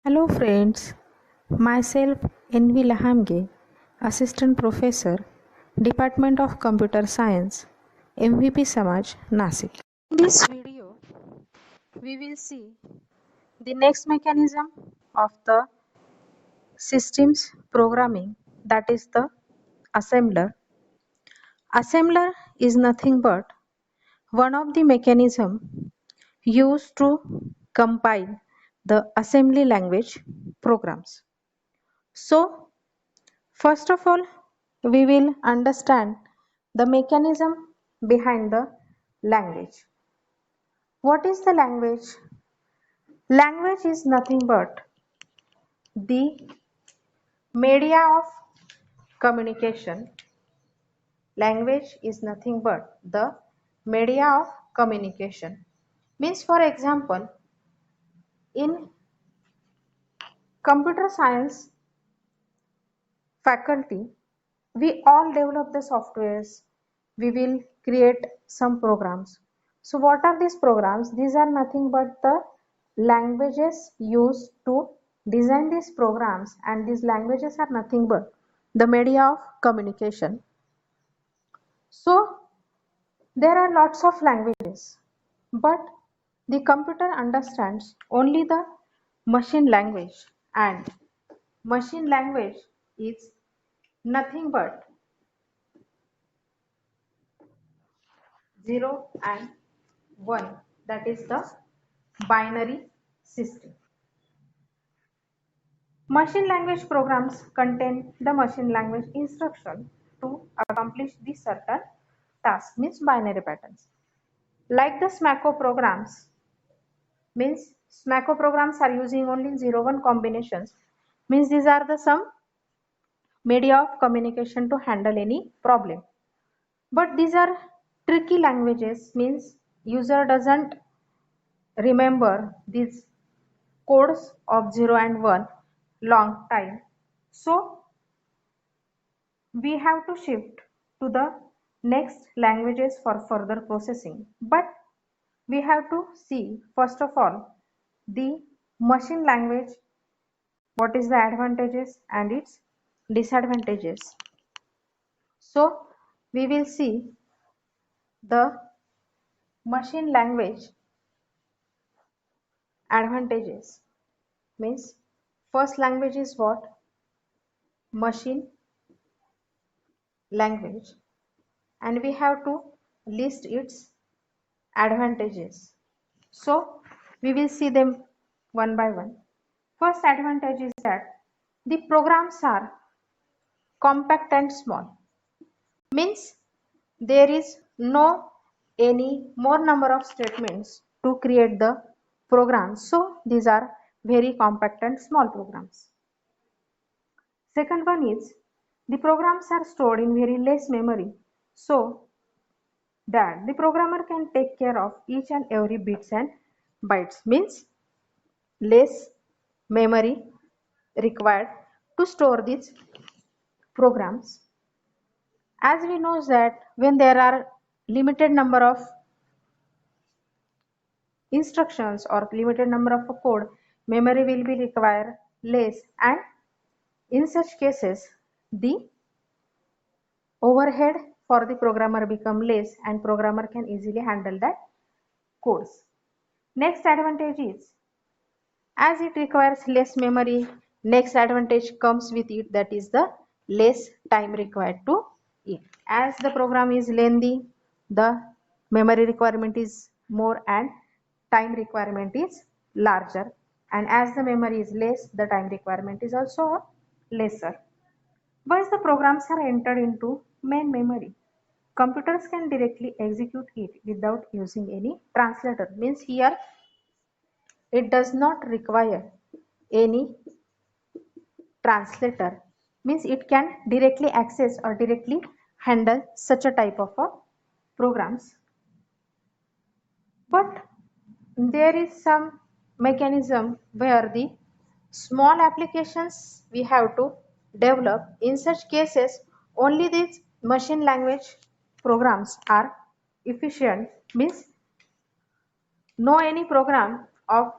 Hello friends, myself Envy Lahamge, Assistant Professor, Department of Computer Science, MVP Samaj, Nasik. In this video, we will see the next mechanism of the systems programming, that is the assembler. Assembler is nothing but one of the mechanism used to compile the assembly language programs. So, first of all, we will understand the mechanism behind the language. What is the language? Language is nothing but the media of communication. Language is nothing but the media of communication. Means, for example, in computer science faculty, we all develop the softwares. We will create some programs. So what are these programs? These are nothing but the languages used to design these programs, and these languages are nothing but the media of communication. So there are lots of languages, but the computer understands only the machine language, and machine language is nothing but 0 and 1, that is the binary system. Machine language programs contain the machine language instruction to accomplish the certain task, means binary patterns. Like the SMACO programs, means SMACO programs are using only 0-1 combinations, means these are the some media of communication to handle any problem. But these are tricky languages, means user doesn't remember these codes of 0 and 1 long time. So we have to shift to the next languages for further processing. But we have to see first of all the machine language, what is the advantages and its disadvantages. So we will see the machine language advantages. Means first language is what? Machine language, and we have to list its advantages. So we will see them one by one. First advantage is that the programs are compact and small, means there is no any more number of statements to create the programs. So these are very compact and small programs. Second one is the programs are stored in very less memory, so that the programmer can take care of each and every bits and bytes, means less memory required to store these programs. As we know that when there are limited number of instructions or limited number of code, memory will be required less, and in such cases the overhead for the programmer become less and programmer can easily handle that codes. Next advantage is, as it requires less memory, next advantage comes with it, that is the less time required to it. As the program is lengthy, the memory requirement is more and time requirement is larger, and as the memory is less, the time requirement is also lesser. Once the programs are entered into main memory, computers can directly execute it without using any translator. Means here it does not require any translator, means it can directly access or directly handle such a type of programs. But there is some mechanism where the small applications we have to develop. In such cases only these machine language programs are efficient, means no any program of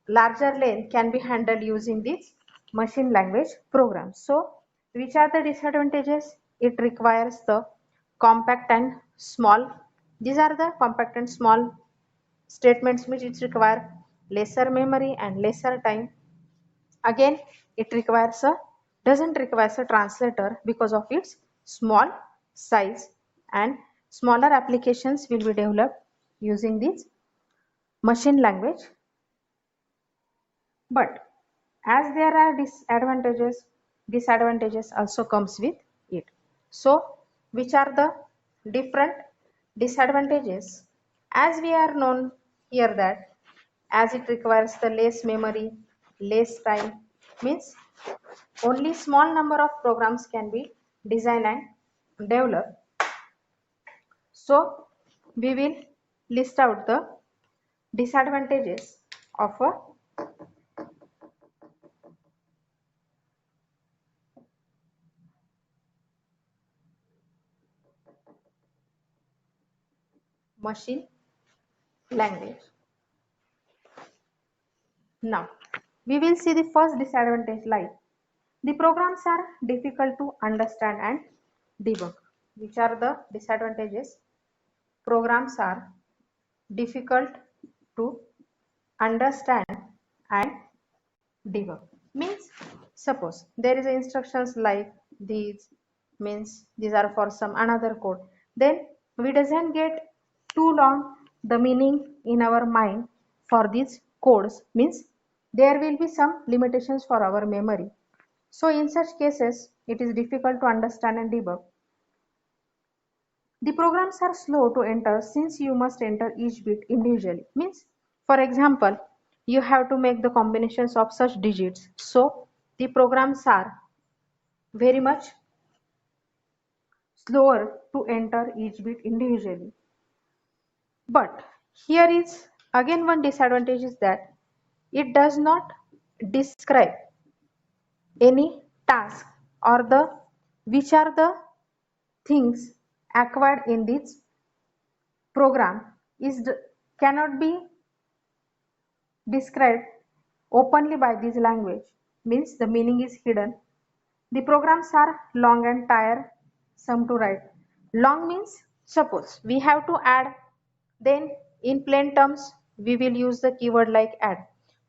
larger length can be handled using these machine language programs. So which are the disadvantages? It requires the compact and small. These are the compact and small statements which it require lesser memory and lesser time. Again, it doesn't require a translator because of its small size, and smaller applications will be developed using this machine language. But as there are disadvantages also comes with it. So which are the different disadvantages? As we are known here that as it requires the less memory, less time, means only small number of programs can be designed and developed. So we will list out the disadvantages of a machine language. Now we will see the first disadvantage, like the programs are difficult to understand and debug. Which are the disadvantages? Programs are difficult to understand and debug. Means suppose there is instructions like these, means these are for some another code, then we doesn't get too long the meaning in our mind for these codes, means there will be some limitations for our memory. So in such cases it is difficult to understand and debug. The programs are slow to enter since you must enter each bit individually. Means, for example, you have to make the combinations of such digits. So the programs are very much slower to enter each bit individually. But here is again one disadvantage is that it does not describe any task or the which are the things acquired in this program is cannot be described openly by this language, means the meaning is hidden. The programs are long and tiresome to write. Long means suppose we have to add, then in plain terms we will use the keyword like add,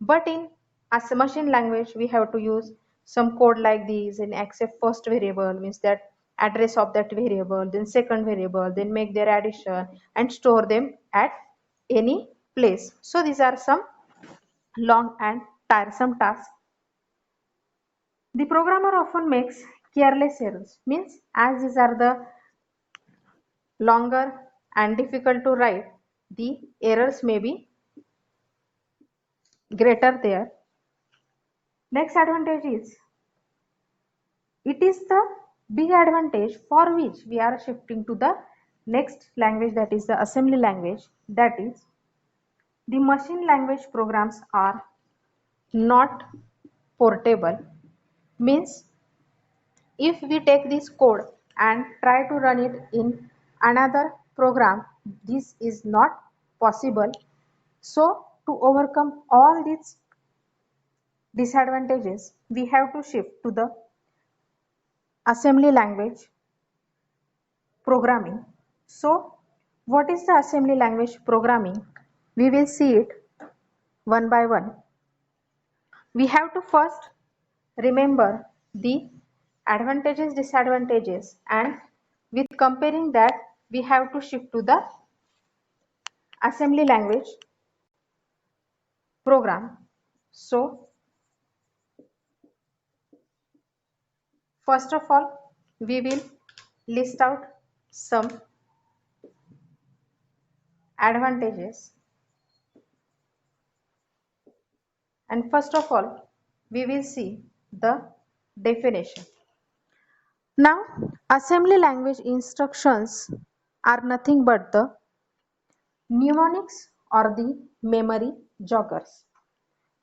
but in as a machine language we have to use some code like these and accept first variable, means that address of that variable, then second variable, then make their addition and store them at any place. So these are some long and tiresome tasks. The programmer often makes careless errors, means as these are the longer and difficult to write, the errors may be greater there. Next advantage is, it is the big advantage for which we are shifting to the next language, that is the assembly language. That is, the machine language programs are not portable, means if we take this code and try to run it in another program, this is not possible. So to overcome all these disadvantages, we have to shift to the assembly language programming. So what is the assembly language programming? We will see it one by one. We have to first remember the advantages, disadvantages, and with comparing that we have to shift to the assembly language program. So first of all we will list out some advantages, and first of all we will see the definition. Now assembly language instructions are nothing but the mnemonics or the memory joggers.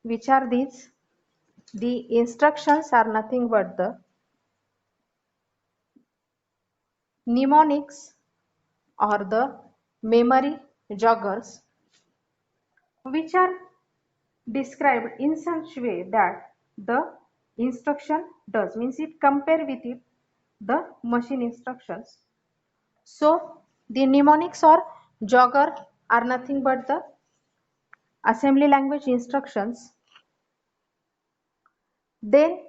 Which are these? The instructions are nothing but the mnemonics or the memory joggers, which are described in such way that the instruction does, means it compare with it the machine instructions. So the mnemonics or jogger are nothing but the assembly language instructions. Then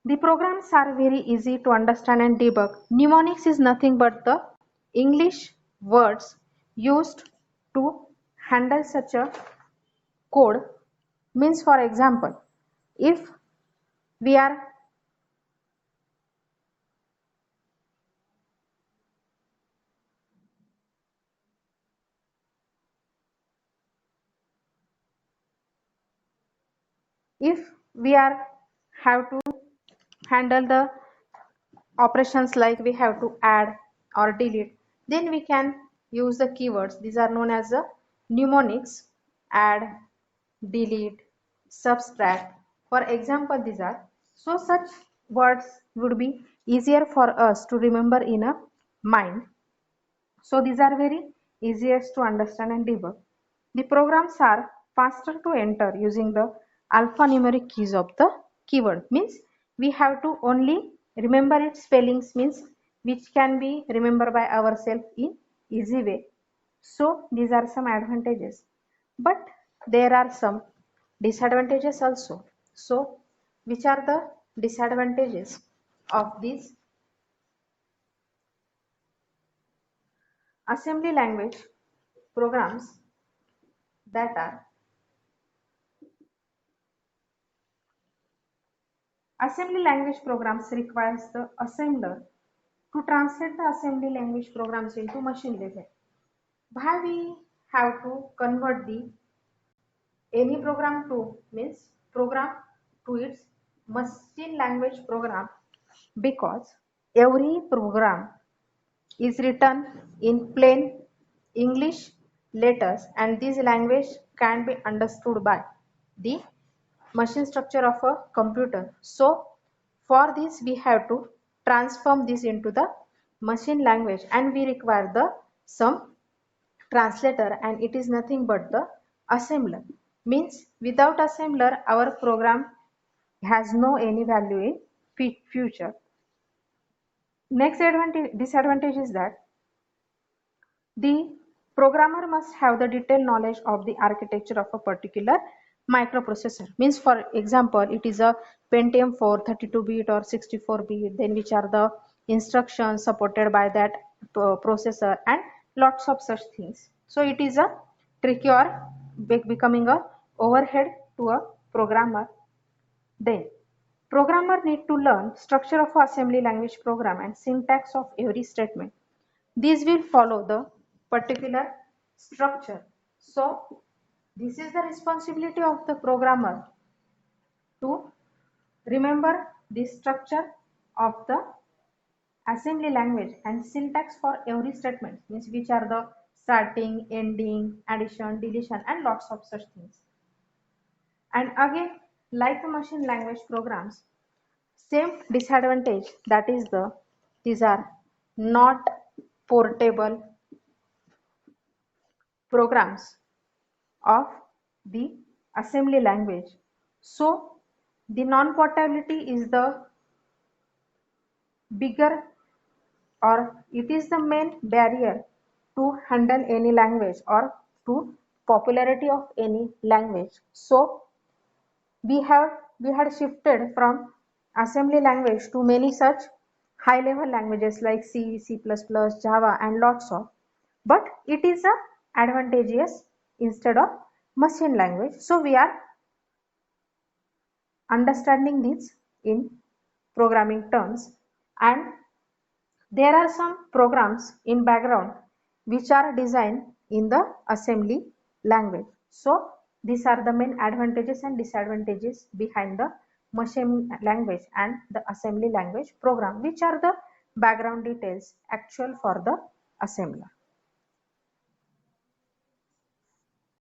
the programs are very easy to understand and debug. Mnemonics is nothing but the English words used to handle such a code. Means, for example, if we are if we are have to handle the operations like we have to add or delete, then we can use the keywords. These are known as the mnemonics: add, delete, subtract. For example, these are, so such words would be easier for us to remember in a mind. So these are very easiest to understand and debug. The programs are faster to enter using the alphanumeric keys of the keyword. Means we have to only remember its spellings, means which can be remembered by ourselves in easy way. So these are some advantages. But there are some disadvantages also. So which are the disadvantages of these assembly language programs? That are, assembly language programs requires the assembler to translate the assembly language programs into machine level. Why we have to convert the any program to, means program to its machine language program? Because every program is written in plain English letters, and this language can be understood by the machine structure of a computer. So for this we have to transform this into the machine language, and we require the some translator, and it is nothing but the assembler. Means without assembler our program has no any value in future. Next disadvantage is that the programmer must have the detailed knowledge of the architecture of a particular microprocessor. Means for example, it is a Pentium 4 32-bit or 64-bit, then which are the instructions supported by that processor, and lots of such things. So it is a tricky or becoming a overhead to a programmer. Then programmer need to learn structure of assembly language program and syntax of every statement. These will follow the particular structure. So this is the responsibility of the programmer to remember the structure of the assembly language and syntax for every statement, means which are the starting, ending, addition, deletion, and lots of such things. And again, like the machine language programs, same disadvantage, that is these are not portable programs of the assembly language. So the non-portability is the bigger, or it is the main barrier to handle any language or to popularity of any language. So we had shifted from assembly language to many such high level languages like C, C++, Java, and lots of. But it is a advantageous instead of machine language. So we are understanding this in programming terms, and there are some programs in background which are designed in the assembly language. So these are the main advantages and disadvantages behind the machine language and the assembly language program, which are the background details actual for the assembler.